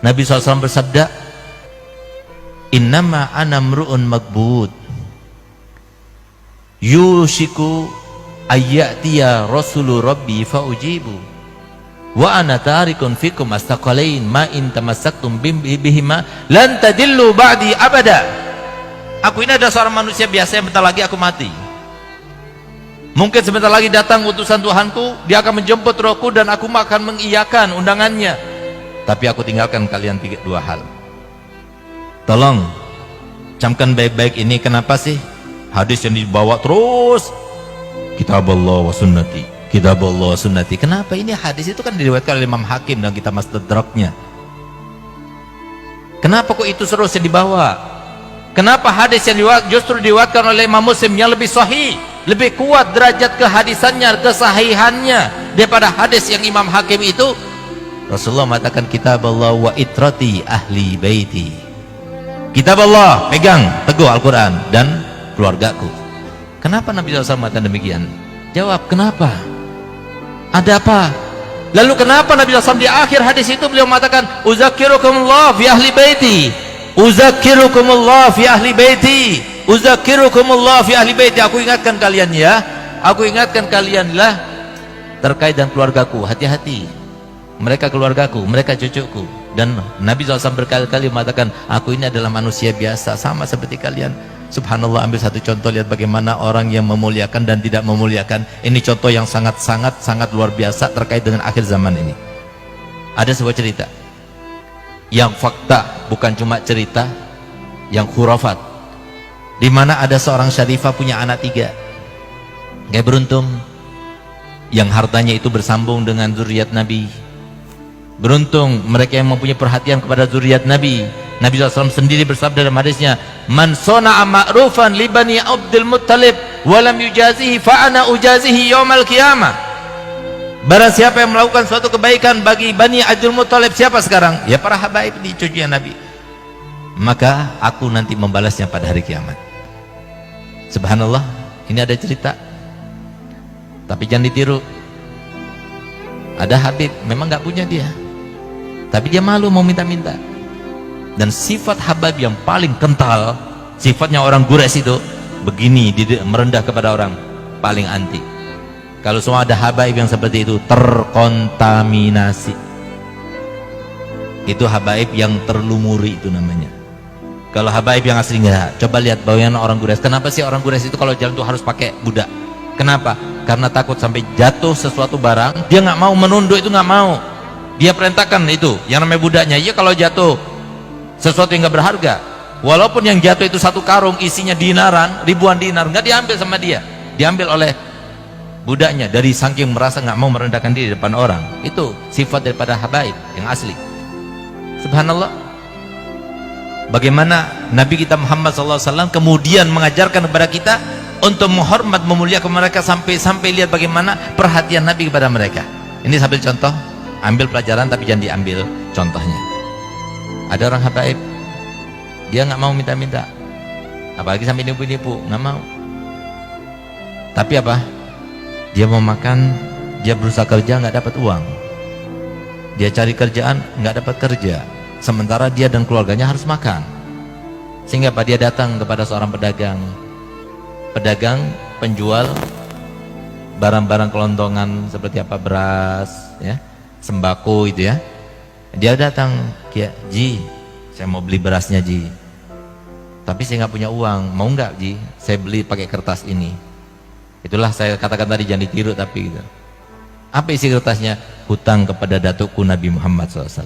Nabi SAW bersabda, innama ana mru'un magbud yushiku ayyatiya rasulu rabbi faujibu wa ana tarikun fikum astaqalain ma in tamassaktum bihima lan tadillu ba'di abada. Aku ini adalah seorang manusia biasa yang bentar lagi aku mati. Mungkin sebentar lagi datang utusan Tuhanku, dia akan menjemput rohku dan aku akan mengiyakan undangannya. Tapi aku tinggalkan kalian dua hal. Tolong camkan baik-baik ini. Kenapa sih hadis yang dibawa terus kitab Allah wa sunnati, kitab Allah wa sunnati? Kenapa ini hadis itu kan diriwayatkan oleh Imam Hakim dan kita Mustadraknya? Kenapa kok itu terus yang dibawa? Kenapa hadis yang justru diriwayatkan oleh Imam Muslim yang lebih sahih, lebih kuat derajat kehadisannya, kesahihannya daripada hadis yang Imam Hakim itu? Rasulullah mengatakan kitab Allah wa itrati ahli baiti. Kitab Allah, pegang teguh Al-Quran dan keluargaku. Kenapa Nabi SAW mengatakan demikian? Jawab, kenapa? Ada apa? Lalu kenapa Nabi SAW di akhir hadis itu beliau mengatakan uzakirukumullah fi ahli baiti, uzakirukumullah fi ahli baiti, uzakirukumullah fi ahli baiti. Aku ingatkan kalian ya, aku ingatkan kalianlah terkait dengan keluargaku. Hati-hati, mereka keluargaku, mereka cucuku. Dan Nabi SAW berkali-kali mengatakan, aku ini adalah manusia biasa sama seperti kalian. Subhanallah, ambil satu contoh, lihat bagaimana orang yang memuliakan dan tidak memuliakan. Ini contoh yang sangat luar biasa terkait dengan akhir zaman ini. Ada sebuah cerita yang fakta, bukan cuma cerita yang khurafat, di mana ada seorang syarifah punya anak 3. Kayak beruntung yang hartanya itu bersambung dengan zuriat Nabi. Beruntung mereka yang mempunyai perhatian kepada zuriat Nabi. Nabi SAW sendiri bersabda dalam hadisnya, man sona'a ma'rufan li bani Abdul Muttalib walam yujazihi fa'ana ujazihi yawmal qiyamah. Barang siapa yang melakukan suatu kebaikan bagi Bani Abdul Muttalib, siapa sekarang? Ya para habaib di cucunya Nabi. Maka aku nanti membalasnya pada hari kiamat. Subhanallah, ini ada cerita. Tapi jangan ditiru. Ada Habib, memang nggak punya dia, tapi dia malu mau minta-minta. Dan sifat Habib yang paling kental, sifatnya orang Quraisy itu begini, merendah kepada orang, paling anti. Kalau semua ada habaib yang seperti itu, terkontaminasi. Itu habaib yang terlumuri, itu namanya. Kalau habaib yang asli enggak. Coba lihat bagaimana orang Quraisy. Kenapa sih orang Quraisy itu kalau jalan tuh harus pakai budak? Kenapa? Karena takut sampai jatuh sesuatu barang, dia nggak mau menunduk, itu nggak mau. Dia perintahkan itu, yang namanya budaknya. Iya, kalau jatuh sesuatu yang nggak berharga, walaupun yang jatuh itu satu karung isinya dinaran, ribuan dinar, nggak diambil sama dia, diambil oleh budaknya. Dari saking merasa nggak mau merendahkan diri di depan orang. Itu sifat daripada habaib yang asli. Subhanallah, bagaimana Nabi kita Muhammad SAW kemudian mengajarkan kepada kita untuk menghormat, memuliakan mereka, sampai lihat bagaimana perhatian Nabi kepada mereka. Ini sambil contoh, ambil pelajaran tapi jangan diambil contohnya. Ada orang habaib, dia nggak mau minta-minta, apalagi sampai nipu-nipu, nggak mau. Tapi apa? Dia mau makan, dia berusaha kerja nggak dapat uang, dia cari kerjaan nggak dapat kerja, sementara dia dan keluarganya harus makan. Sehingga apa? Dia datang kepada seorang pedagang, penjual barang-barang kelontongan seperti apa, beras, ya, sembako itu ya. Dia datang, Ji, saya mau beli berasnya Ji, tapi saya nggak punya uang, mau nggak Ji saya beli pakai kertas ini? Itulah saya katakan tadi, jangan ditiru tapi gitu. Apa isi kertasnya? Hutang kepada datukku Nabi Muhammad SAW.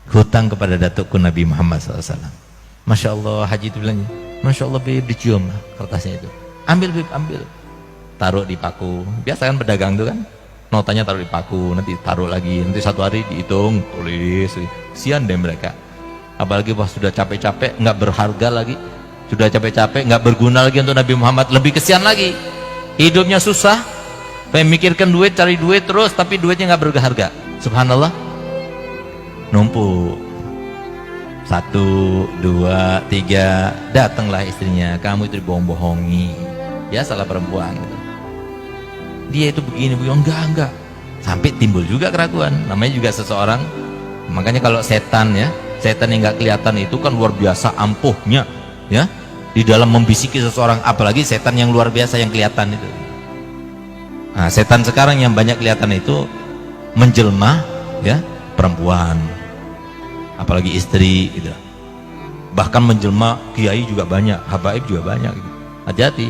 Hutang kepada datukku Nabi Muhammad SAW. Masya Allah, Haji itu bilangnya, Masya Allah Bib, dicium kertasnya itu. Ambil Bib, ambil. Taruh di paku. Biasa kan pedagang itu kan, notanya taruh di paku, nanti taruh lagi, nanti satu hari dihitung, tulis. Kesian deh mereka. Apalagi pas sudah capek-capek, nggak berharga lagi. Sudah capek-capek, nggak berguna lagi untuk Nabi Muhammad. Lebih kesian lagi. Hidupnya susah, memikirkan duit, cari duit terus, tapi duitnya nggak berharga. Subhanallah. Numpuk. 1, 2, 3, datanglah istrinya, kamu itu dibohong-bohongi. Ya salah perempuan gitu. Dia itu begini, enggak, sampai timbul juga keraguan. Namanya juga seseorang Makanya kalau setan ya, setan yang nggak kelihatan itu kan luar biasa ampuhnya ya di dalam membisiki seseorang, apalagi setan yang luar biasa yang kelihatan itu. Nah, setan sekarang yang banyak kelihatan itu menjelma ya perempuan, apalagi istri gitu. Bahkan menjelma kiai juga banyak, habaib juga banyak gitu. Hati-hati.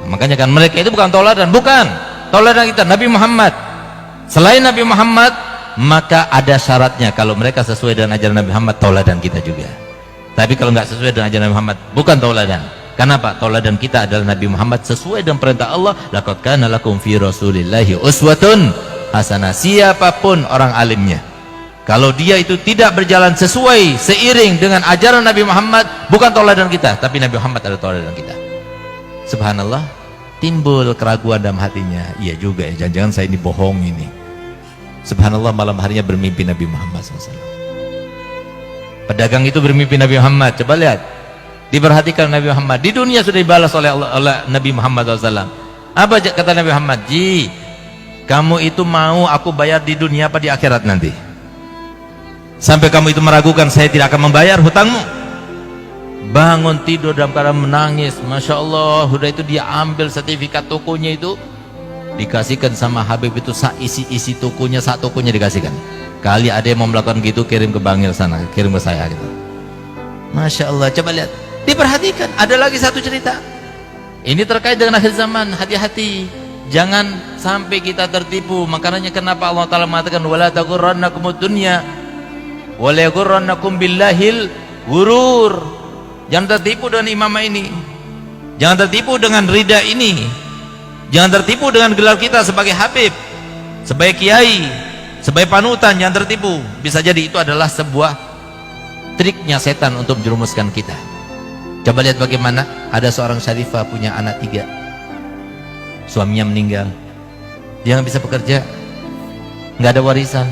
Nah, makanya kan mereka itu bukan toladan, bukan toladan kita Nabi Muhammad. Selain Nabi Muhammad, maka ada syaratnya. Kalau mereka sesuai dengan ajaran Nabi Muhammad, toladan kita juga. Tapi kalau nggak sesuai dengan ajaran Nabi Muhammad, bukan toladan. Kenapa? Toladan kita adalah Nabi Muhammad sesuai dengan perintah Allah. Laqad kana lakum fi Rasulillahi uswatun hasanah. Siapapun orang alimnya, kalau dia itu tidak berjalan sesuai seiring dengan ajaran Nabi Muhammad, bukan toladan kita, tapi Nabi Muhammad adalah toladan kita. Subhanallah, timbul keraguan dalam hatinya. Iya juga ya, jangan-jangan saya ini bohong ini. Subhanallah, malam harinya bermimpi Nabi Muhammad SAW. Pedagang itu bermimpi Nabi Muhammad. Coba lihat, diperhatikan Nabi Muhammad. Di dunia sudah dibalas oleh Nabi Muhammad SAW. Apa kata Nabi Muhammad? Ji, kamu itu mau aku bayar di dunia apa di akhirat nanti? Sampai kamu itu meragukan saya tidak akan membayar hutangmu. Bangun tidur dalam keadaan menangis. Masya Allah, udah itu dia ambil sertifikat tokonya itu, dikasihkan sama Habib itu, isi tokonya, sak tokonya dikasihkan. Kali ada yang mau melakukan gitu, kirim ke Bangil sana, kirim ke saya gitu. Masya Allah, coba lihat, diperhatikan. Ada lagi satu cerita, ini terkait dengan akhir zaman. Hati-hati, jangan sampai kita tertipu. Makanya kenapa Allah Ta'ala mengatakan wala taghurrannakumud dunya wala yaghurrannakum billahil ghurur. Jangan tertipu dengan imamah ini, jangan tertipu dengan rida ini, jangan tertipu dengan gelar kita sebagai Habib, sebagai kiai, sebagai panutan. Jangan tertipu. Bisa jadi itu adalah sebuah triknya setan untuk menjerumuskan kita. Coba lihat bagaimana ada seorang syarifah punya anak 3, suaminya meninggal, dia nggak bisa bekerja, nggak ada warisan,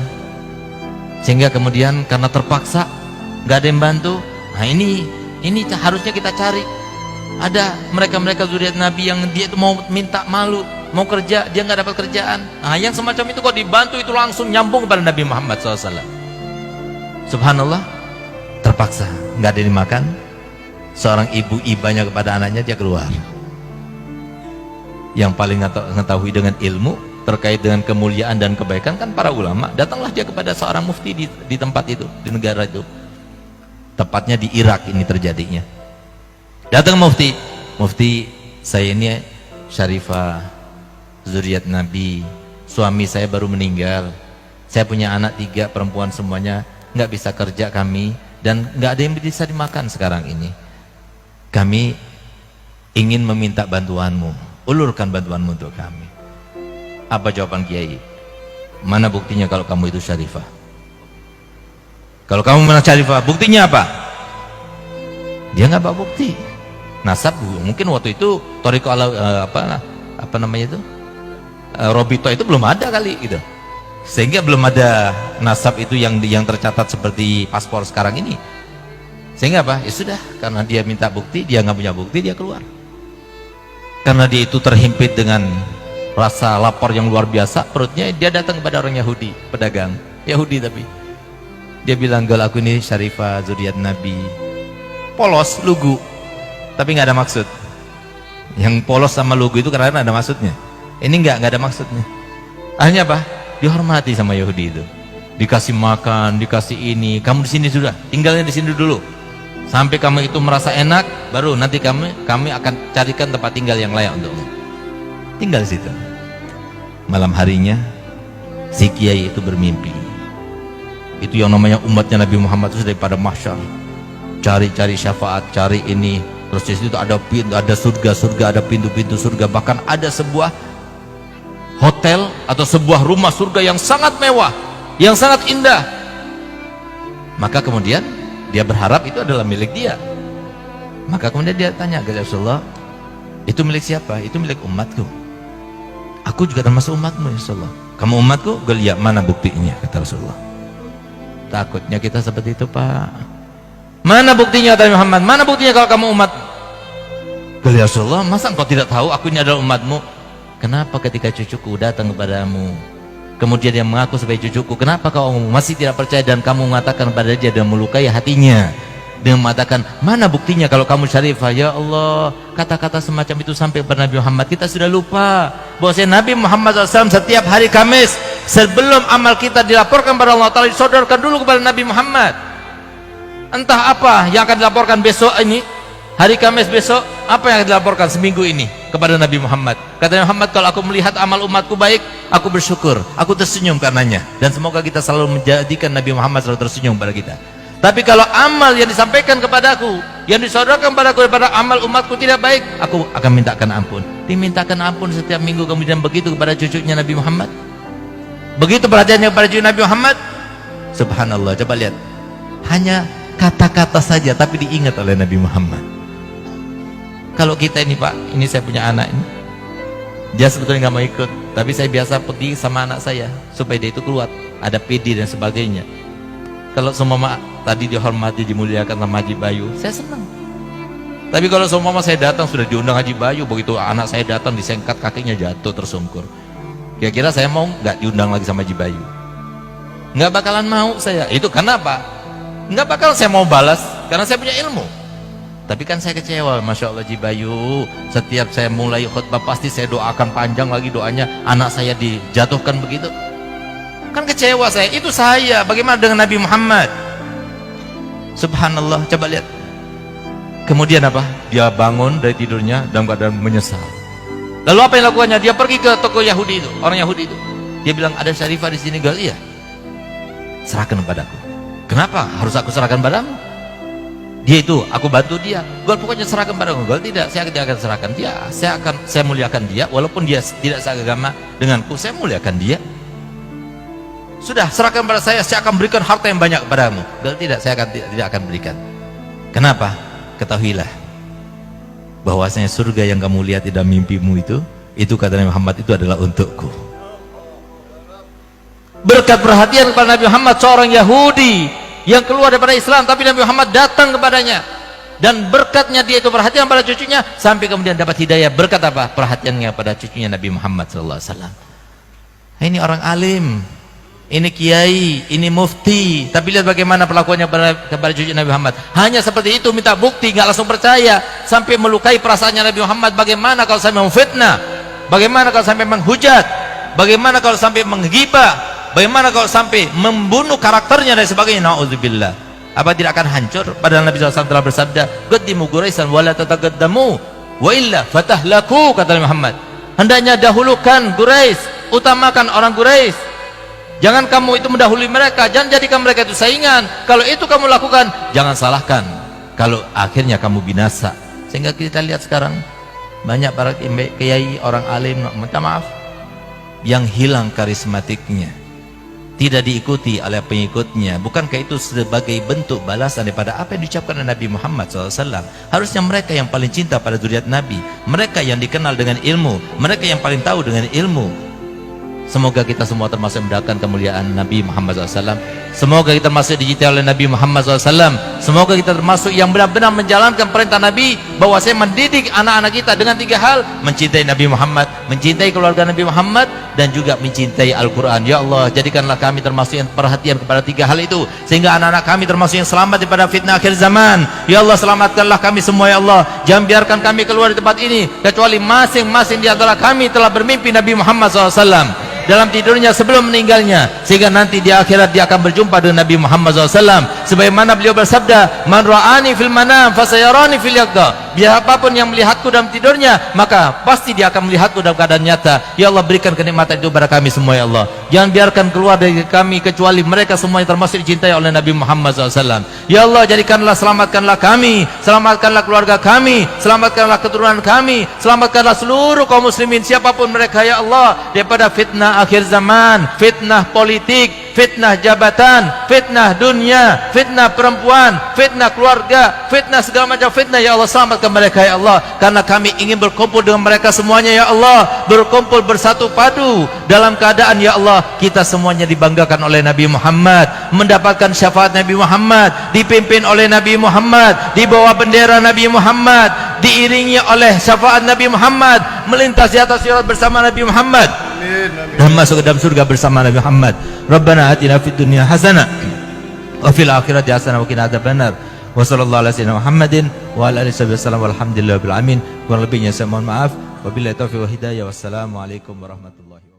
sehingga kemudian karena terpaksa nggak ada yang bantu. Nah ini harusnya kita cari. Ada mereka zuriat Nabi yang dia itu mau minta malu, mau kerja, dia nggak dapat kerjaan. Nah, yang semacam itu kok dibantu, itu langsung nyambung kepada Nabi Muhammad SAW. Subhanallah, terpaksa nggak ada yang dimakan. Seorang ibu ibanya kepada anaknya, dia keluar. Yang paling mengetahui dengan ilmu terkait dengan kemuliaan dan kebaikan kan para ulama. Datanglah dia kepada seorang mufti di tempat itu, di negara itu. Tepatnya di Irak ini terjadinya. Datang mufti, saya ini syarifah zuriat Nabi, suami saya baru meninggal, saya punya anak 3 perempuan semuanya, nggak bisa kerja kami, dan nggak ada yang bisa dimakan sekarang ini. Kami ingin meminta bantuanmu, ulurkan bantuanmu untuk kami. Apa jawaban kiai? Mana buktinya kalau kamu itu syarifah? Kalau kamu mana syarifah, buktinya apa? Dia nggak bawa bukti. Nasab mungkin waktu itu Toriko apa namanya itu, Robito itu belum ada kali gitu, sehingga belum ada nasab itu yang tercatat seperti paspor sekarang ini. Sehingga apa? Ya sudah, karena dia minta bukti, dia nggak punya bukti, dia keluar. Karena dia itu terhimpit dengan rasa lapar yang luar biasa, perutnya, dia datang kepada orang Yahudi, pedagang Yahudi, tapi dia bilang, "Gal, aku ini syarifah zuriat Nabi." Polos, lugu, tapi nggak ada maksud. Yang polos sama lugu itu karena ada maksudnya. Ini nggak ada maksudnya. Akhirnya apa? Dihormati sama Yahudi itu. Dikasih makan, dikasih ini. Kamu di sini sudah, tinggalnya di sini dulu. Sampai kamu itu merasa enak, baru nanti kami akan carikan tempat tinggal yang layak untukmu. Tinggal di situ. Malam harinya, si kiai itu bermimpi. Itu yang namanya umatnya Nabi Muhammad itu daripada mahsyar, cari syafaat, cari ini, terus di situ ada pintu, ada surga, ada pintu-pintu surga, bahkan ada sebuah hotel atau sebuah rumah surga yang sangat mewah, yang sangat indah. Maka kemudian dia berharap itu adalah milik dia. Maka kemudian dia tanya kepada Rasulullah, itu milik siapa? Itu milik umatku. Aku juga termasuk umatmu ya Rasulullah. Kamu umatku? Geliat, mana buktinya? Kata Rasulullah. Takutnya kita seperti itu, Pak. Mana buktinya, kata Muhammad? Mana buktinya kalau kamu umat? Geliat Rasulullah, masa engkau tidak tahu aku ini adalah umatmu? Kenapa ketika cucuku datang kepadamu, Kemudian dia mengaku sebagai cucuku. Kenapa kau masih tidak percaya dan kamu mengatakan pada dia dan melukai hatinya? Dia mengatakan, mana buktinya kalau kamu syarifah? Ya Allah, kata-kata semacam itu sampai kepada Nabi Muhammad. Kita sudah lupa bahwa Nabi Muhammad SAW setiap hari Kamis sebelum amal kita dilaporkan kepada Allah Ta'ala, disodorkan dulu kepada Nabi Muhammad. Entah apa yang akan dilaporkan besok ini, hari Kamis besok, apa yang akan dilaporkan seminggu ini kepada Nabi Muhammad. Kata Nabi Muhammad, kalau aku melihat amal umatku baik, aku bersyukur, aku tersenyum karenanya. Dan semoga kita selalu menjadikan Nabi Muhammad selalu tersenyum pada kita. Tapi kalau amal yang disampaikan kepadaku, yang disodorkan kepadaku daripada amal umatku tidak baik, aku akan mintakan ampun. Dimintakan ampun setiap minggu. Kemudian begitu kepada cucunya Nabi Muhammad, begitu perhatiannya kepada cucu Nabi Muhammad. Subhanallah, coba lihat, hanya kata-kata saja tapi diingat oleh Nabi Muhammad. Kalau kita ini, Pak, ini saya punya anak ini, dia sebetulnya nggak mau ikut, tapi saya biasa pergi sama anak saya supaya dia itu keluar, ada PD dan sebagainya. Kalau semua tadi dihormati, dimuliakan sama Haji Bayu, saya senang. Tapi kalau semua saya datang sudah diundang Haji Bayu, begitu anak saya datang disengkat kakinya jatuh tersungkur, kira-kira saya mau nggak diundang lagi sama Haji Bayu? Nggak bakalan mau saya. Itu karena apa? Nggak bakal saya mau balas, karena saya punya ilmu. Tapi kan saya kecewa, Masya Allah Haji Bayu, setiap saya mulai khutbah pasti saya doakan panjang lagi doanya, anak saya dijatuhkan begitu. Kan kecewa saya. Itu saya. Bagaimana dengan Nabi Muhammad? Subhanallah, coba lihat. Kemudian apa? Dia bangun dari tidurnya dalam keadaan menyesal. Lalu apa yang lakukannya? Dia pergi ke toko Yahudi itu, orang Yahudi itu. Dia bilang, ada syarifah di sini, gal? Iya. Serahkan padaku. Kenapa harus aku serahkan padamu? Dia itu, aku bantu dia. Gal, pokoknya serahkan padaku. Gal, tidak, saya tidak akan serahkan dia. Saya muliakan dia, walaupun dia tidak seagama denganku, saya muliakan dia. Sudah, serahkan pada saya akan berikan harta yang banyak kepadamu. Gal, tidak, saya tidak akan berikan. Kenapa? Ketahuilah bahwasanya surga yang kamu lihat di dalam mimpimu itu kata Nabi Muhammad, itu adalah untukku. Berkat perhatian kepada Nabi Muhammad, seorang Yahudi yang keluar daripada Islam, tapi Nabi Muhammad datang kepadanya, dan berkatnya dia itu perhatian pada cucunya, sampai kemudian dapat hidayah. Berkat apa? Perhatiannya pada cucunya Nabi Muhammad SAW. Ini orang alim, ini kiai, ini mufti, tapi lihat bagaimana perlakuannya kepada cucu Nabi Muhammad. Hanya seperti itu, minta bukti, nggak langsung percaya, sampai melukai perasaannya Nabi Muhammad. Bagaimana kalau sampai memfitnah? Bagaimana kalau sampai menghujat? Bagaimana kalau sampai menggibah? Bagaimana kalau sampai membunuh karakternya dan sebagainya? Na'udzubillah. Apa tidak akan hancur? Padahal Nabi SAW telah bersabda, qaddimu Quraisyan wa la tataqaddamu wa illa fatahlaku, kata Nabi Muhammad. Hendaknya dahulukan Quraisy, utamakan orang Quraisy. Jangan kamu itu mendahului mereka, jangan jadikan mereka itu saingan. Kalau itu kamu lakukan, jangan salahkan kalau akhirnya kamu binasa. Sehingga kita lihat sekarang banyak para kiai, orang alim, minta maaf, yang hilang karismatiknya, tidak diikuti oleh pengikutnya. Bukankah itu sebagai bentuk balasan daripada apa yang diucapkan oleh Nabi Muhammad SAW? Harusnya mereka yang paling cinta pada zuriat Nabi, mereka yang dikenal dengan ilmu, mereka yang paling tahu dengan ilmu. Semoga kita semua termasuk mendapatkan kemuliaan Nabi Muhammad SAW. Semoga kita termasuk dicintai oleh Nabi Muhammad SAW. Semoga kita termasuk yang benar-benar menjalankan perintah Nabi, bahwa saya mendidik anak-anak kita dengan 3 hal: mencintai Nabi Muhammad, mencintai keluarga Nabi Muhammad, dan juga mencintai Al-Quran. Ya Allah, jadikanlah kami termasuk yang perhatian kepada 3 hal itu, sehingga anak-anak kami termasuk yang selamat daripada fitnah akhir zaman. Ya Allah, selamatkanlah kami semua ya Allah. Jangan biarkan kami keluar di tempat ini kecuali masing-masing di antara kami telah bermimpi Nabi Muhammad SAW dalam tidurnya sebelum meninggalnya, sehingga nanti di akhirat dia akan berjumpa dengan Nabi Muhammad SAW. Sebagaimana beliau bersabda, man ra'ani fil manam fasayarani fil yaqda. Siapapun yang melihatku dalam tidurnya, maka pasti dia akan melihatku dalam keadaan nyata. Ya Allah, berikan kenikmatan itu kepada kami semua ya Allah. Jangan biarkan keluar dari kami kecuali mereka semuanya termasuk dicintai oleh Nabi Muhammad SAW. Ya Allah, jadikanlah, selamatkanlah kami, selamatkanlah keluarga kami, selamatkanlah keturunan kami, selamatkanlah seluruh kaum muslimin siapapun mereka ya Allah, daripada fitnah akhir zaman, fitnah politik, fitnah jabatan, fitnah dunia, fitnah perempuan, fitnah keluarga, fitnah segala macam fitnah. Ya Allah, selamatkan mereka ya Allah, karena kami ingin berkumpul dengan mereka semuanya ya Allah, berkumpul bersatu padu dalam keadaan ya Allah kita semuanya dibanggakan oleh Nabi Muhammad, mendapatkan syafaat Nabi Muhammad, dipimpin oleh Nabi Muhammad, di bawah bendera Nabi Muhammad, diiringi oleh syafaat Nabi Muhammad, melintas di atas sirat bersama Nabi Muhammad. dan masuk ke dalam surga bersama Nabi Muhammad. Rabbana atina fid dunya hasanah wa fil akhirati hasanah wa qina adzabannar. Wa sallallahu ala sayyidina Muhammadin wa ala alihi wasallam walhamdulillahi rabbil alamin. Kurang lebihnya saya mohon maaf. Wabillahi taufiq wal hidayah. Wassalamualaikum warahmatullahi wabarakatuh.